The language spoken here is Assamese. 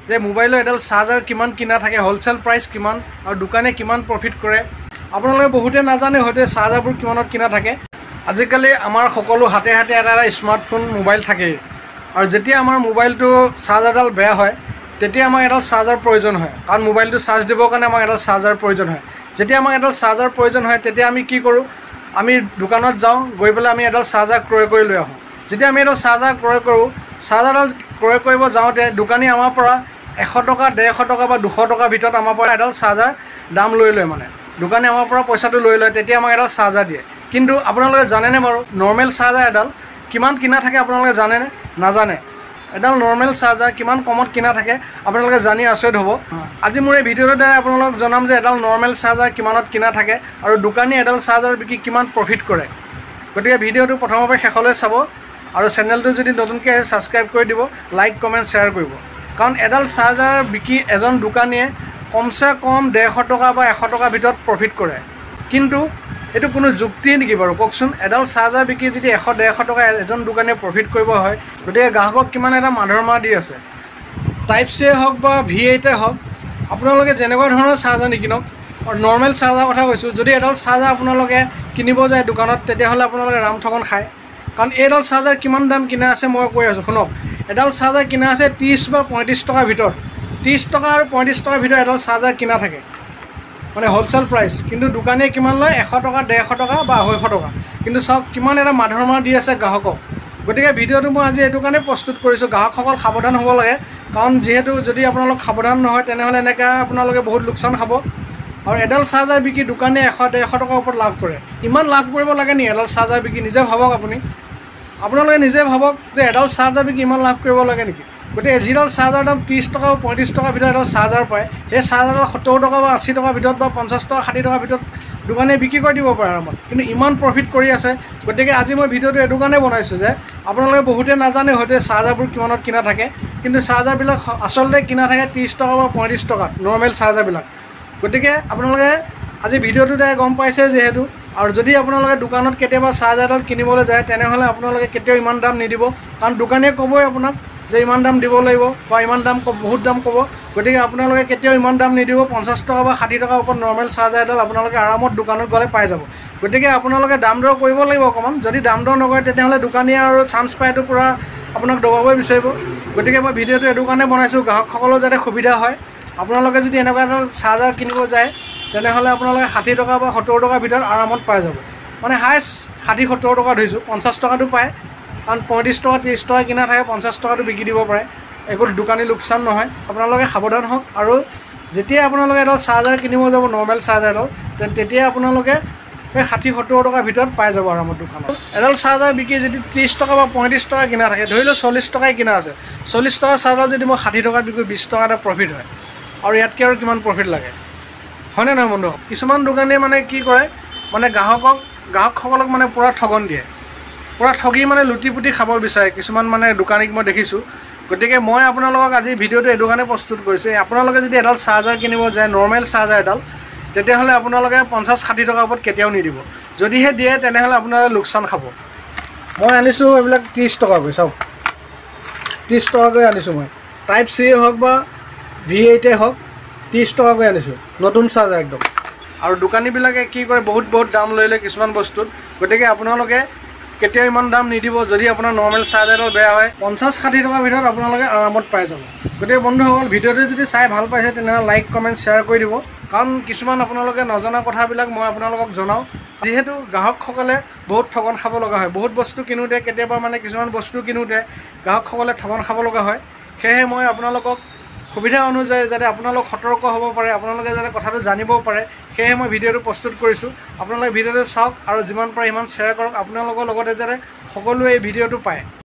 যে মোবাইলৰ এডাল চাৰ্জাৰ কিমান কিনা থাকে, হোলচেল প্ৰাইচ কিমান আৰু দোকানে কিমান প্ৰফিট কৰে। আপোনালোকে বহুতে নাজানে হয়তো চাৰ্জাৰবোৰ কিমানত কিনা থাকে। আজিকালি আমাৰ সকলো হাতে হাতে এটা এটা স্মাৰ্টফোন মোবাইল থাকেই, আৰু যেতিয়া আমাৰ মোবাইলটো চাৰ্জাৰডাল বেয়া হয় তেতিয়া আমাক এডাল চাৰ্জাৰ প্ৰয়োজন হয়, কাৰণ মোবাইলটো চাৰ্জ দিবৰ কাৰণে আমাক এডাল চাৰ্জাৰ প্ৰয়োজন হয়। যেতিয়া আমাক এডাল চাৰ্জাৰ প্ৰয়োজন হয় তেতিয়া আমি কি কৰোঁ, আমি দোকানত যাওঁ, গৈ পেলাই আমি এডাল চাৰ্জাৰ ক্ৰয় কৰি লৈ আহোঁ। যেতিয়া আমি এডাল চাৰ্জাৰ ক্ৰয় কৰোঁ, চাৰ্জাৰডাল ক্ৰয় কৰিব যাওঁতে দোকানী আমাৰ পৰা 100 টকা, 150 টকা বা 200 টকাৰ ভিতৰত আমাৰ পৰা এডাল চাৰ্জাৰ দাম লৈ লয়। মানে দোকানী আমাৰ পৰা পইচাটো লৈ লয়, তেতিয়া আমাক এডাল চাৰ্জাৰ দিয়ে। কিন্তু আপোনালোকে জানেনে বাৰু নৰ্মেল চাৰ্জাৰ এডাল কিমান কিনা থাকে আপোনালোকে জানেনে? নাজানে। এডাল নৰ্মেল চাৰ্জাৰ কিমান কমত কিনা থাকে আপোনালোকে জানি আচৰিত হ'ব। আজি মোৰ এই ভিডিঅ'টোৰ দ্বাৰা আপোনালোকক জনাম যে এডাল নৰ্মেল চাৰ্জাৰ কিমানত কিনা থাকে আৰু দোকানীয়ে এডাল চাৰ্জাৰ বিকি কিমান প্ৰফিট কৰে। গতিকে ভিডিঅ'টো প্ৰথমৰ পৰা শেষলৈ চাব, আৰু চেনেলটো যদি নতুনকৈ আহে ছাবস্ক্ৰাইব কৰি দিব, লাইক কমেণ্ট শ্বেয়াৰ কৰিব। কাৰণ এডাল চাৰ্জাৰ বিকি এজন দোকানীয়ে কমচে কম 150 টকা বা 100 টকাৰ ভিতৰত প্ৰফিট কৰে। কিন্তু এইটো কোনো যুক্তিয়ে নেকি বাৰু কওকচোন? এডাল চাৰ্জাৰ বিকি যদি 100-150 টকা এজন দোকানীয়ে প্ৰফিট কৰিব হয়, গতিকে গ্ৰাহকক কিমান এটা মাধৰ মাৰ দি আছে। টাইপ চিয়ে হওক বা V8 হওক, আপোনালোকে যেনেকুৱা ধৰণৰ চাৰ্জাৰ নিকিনক, নৰ্মেল চাৰ্জাৰ কথা কৈছোঁ, যদি এডাল চাৰ্জাৰ আপোনালোকে কিনিব যায় দোকানত তেতিয়াহ'লে আপোনালোকে ৰাম ঠগন খায়। কাৰণ এইডাল চাৰ্জাৰ কিমান দাম কিনা আছে মই কৈ আছোঁ শুনক। এডাল চাৰ্জাৰ কিনা আছে 30 বা 35 টকাৰ ভিতৰত, 30 টকা আৰু 35 টকাৰ ভিতৰত এডাল চাৰ্জাৰ কিনা থাকে, মানে হোলচেল প্ৰাইচ। কিন্তু দোকানীয়ে কিমান লয়? 100 টকা, 150 টকা বা 250 টকা। কিন্তু চাওক কিমান এটা মাধৰ মাৰ দি আছে গ্ৰাহকক। গতিকে ভিডিঅ'টো মই আজি এইটো কাৰণে প্ৰস্তুত কৰিছোঁ, গ্ৰাহকসকল সাৱধান হ'ব লাগে। কাৰণ যিহেতু যদি আপোনালোক সাৱধান নহয় তেনেহ'লে এনেকৈ আপোনালোকে বহুত লোকচান খাব। আৰু এডাল চাৰ্জাৰ বিকি দোকানীয়ে 100-150 টকাৰ ওপৰত লাভ কৰে। ইমান লাভ কৰিব লাগে নি এডাল চাৰ্জাৰ বিকি? নিজে ভাবক আপোনালোকে নিজে ভাবক যে এডাল চাৰ্জাৰ বিকি ইমান লাভ কৰিব লাগে নেকি? গতিকে যিডাল চাৰ্জাৰ দাম 30 টকা বা 35 টকাৰ ভিতৰত এডাল চাৰ্জাৰ পায়, সেই চাৰ্জাৰডাল 70 টকা বা 80 টকাৰ ভিতৰত বা 50 টকা 60 টকাৰ ভিতৰত দোকানীয়ে বিক্ৰী কৰি দিব পাৰে আৰামত। কিন্তু ইমান প্ৰফিট কৰি আছে। গতিকে আজি মই ভিডিঅ'টো এইটো কাৰণে বনাইছোঁ যে আপোনালোকে বহুতে নাজানে হয়তো চাৰ্জাৰবোৰ কিমানত কিনা থাকে, কিন্তু চাৰ্জাৰবিলাক আচলতে কিনা থাকে 30 টকা বা 35 টকাত, নৰ্মেল চাৰ্জাৰবিলাক। গতিকে আপোনালোকে আজি ভিডিঅ'টো দ্বাৰা গম পাইছে যিহেতু, আৰু যদি আপোনালোকে দোকানত কেতিয়াবা চাৰ্জাৰডাল কিনিবলৈ যায় তেনেহ'লে আপোনালোকে কেতিয়াও ইমান দাম নিদিব, কাৰণ দোকানীয়ে ক'বই আপোনাক যে ইমান দাম দিব লাগিব বা ইমান দাম বহুত দাম ক'ব। গতিকে আপোনালোকে কেতিয়াও ইমান দাম নিদিব। 50 টকা বা 60 টকাৰ ওপৰত নৰ্মেল চাৰ্জাৰ এডাল আপোনালোকে আৰামত দোকানত গ'লে পাই যাব। গতিকে আপোনালোকে দাম দৰ কৰিব লাগিব অকণমান। যদি দাম দৰ নকৰে তেতিয়াহ'লে দোকানীয়ে আৰু চান্স পাইটো পূৰা আপোনাক দবাবই বিচাৰিব। গতিকে মই ভিডিঅ'টো এইটো কাৰণে বনাইছোঁ গ্ৰাহকসকলৰ যাতে সুবিধা হয়। আপোনালোকে যদি এনেকুৱা এডাল চাৰ্জাৰ কিনিব যায় তেনেহ'লে আপোনালোকে 60 টকা বা 70 টকাৰ ভিতৰত আৰামত পাই যাব। মানে হায়েষ্ট 60-70 টকা ধৰিছোঁ, 50 টকাটো পায়। কাৰণ 35 টকা 30 টকা কিনা থাকে, 50 টকাটো বিকি দিব পাৰে, একো দোকানী লোকচান নহয়। আপোনালোকে সাৱধান হওক। আৰু যেতিয়া আপোনালোকে এডাল চাৰ্জাৰ কিনিব যাব, নৰ্মেল চাৰ্জাৰ এডাল, তেতিয়া আপোনালোকে সেই 60-70 টকাৰ ভিতৰত পাই যাব আৰামত দোকানত। এডাল চাৰ্জাৰ বিকি যদি 30 টকা বা 35 টকা কিনা থাকে, ধৰি লওক 40 টকাই কিনা আছে, 40 টকা চাৰ্জাৰ যদি মই 60 টকাত বিকোঁ, 20 টকা এটা প্ৰফিট হয়। আৰু ইয়াতকৈ আৰু কিমান প্ৰফিট লাগে, হয়নে নহয় বন্ধু? কিছুমান দোকানীয়ে মানে কি কৰে, মানে গ্ৰাহকসকলক মানে পূৰা ঠগন দিয়ে, পূৰা ঠগি মানে লুটি পুটি খাব বিচাৰে কিছুমান মানে দোকানীক মই দেখিছোঁ। গতিকে মই আপোনালোকক আজি ভিডিঅ'টো এইটো কাৰণে প্ৰস্তুত কৰিছোঁ, আপোনালোকে যদি এডাল চাৰ্জাৰ কিনিব যায়, নৰ্মেল চাৰ্জাৰ এডাল, তেতিয়াহ'লে আপোনালোকে 50-60 টকাৰ ওপৰত কেতিয়াও নিদিব। যদিহে দিয়ে তেনেহ'লে আপোনালোকে লোকচান খাব। মই আনিছোঁ এইবিলাক 30 টকাকৈ, চাওক 30 টকাকৈ আনিছোঁ মই। টাইপ চিয়ে হওক বা V8 হওক, 30 টকাকৈ আনিছোঁ, নতুন চাৰ্জাৰ একদম। আৰু দোকানীবিলাকে কি কৰে, বহুত দাম লৈ লয় কিছুমান বস্তুত। গতিকে আপোনালোকে কেতিয়াও ইমান দাম নিদিব। যদি আপোনাৰ নৰ্মেল চাৰ্জাৰডাল বেয়া হয়, 50-60 টকাৰ ভিতৰত আপোনালোকে আৰামত পাই যাব। গতিকে বন্ধুসকল, ভিডিঅ'টো যদি চাই ভাল পাইছে তেনেহ'লে লাইক কমেণ্ট শ্বেয়াৰ কৰি দিব। কাৰণ কিছুমান আপোনালোকে নজনা কথাবিলাক মই আপোনালোকক জনাওঁ। যিহেতু গ্ৰাহকসকলে বহুত ঠগন খাব লগা হয়, বহুত বস্তু কিনোতে কেতিয়াবা মানে কিছুমান বস্তু কিনোতে গ্ৰাহকসকলে ঠগন খাব লগা হয়। সেয়েহে মই আপোনালোকক সুবিধা অনুযায়ী যাতে আপোনালোক সতৰ্ক হ'ব পাৰে, আপোনালোকে যাতে কথাটো জানিব পাৰে, সেয়েহে মই ভিডিঅ'টো প্ৰস্তুত কৰিছোঁ। আপোনালোকে ভিডিঅ'টো চাওক আৰু যিমান পাৰে সিমান শ্বেয়াৰ কৰক, আপোনালোকৰ লগতে যাতে সকলোৱে এই ভিডিঅ'টো পায়।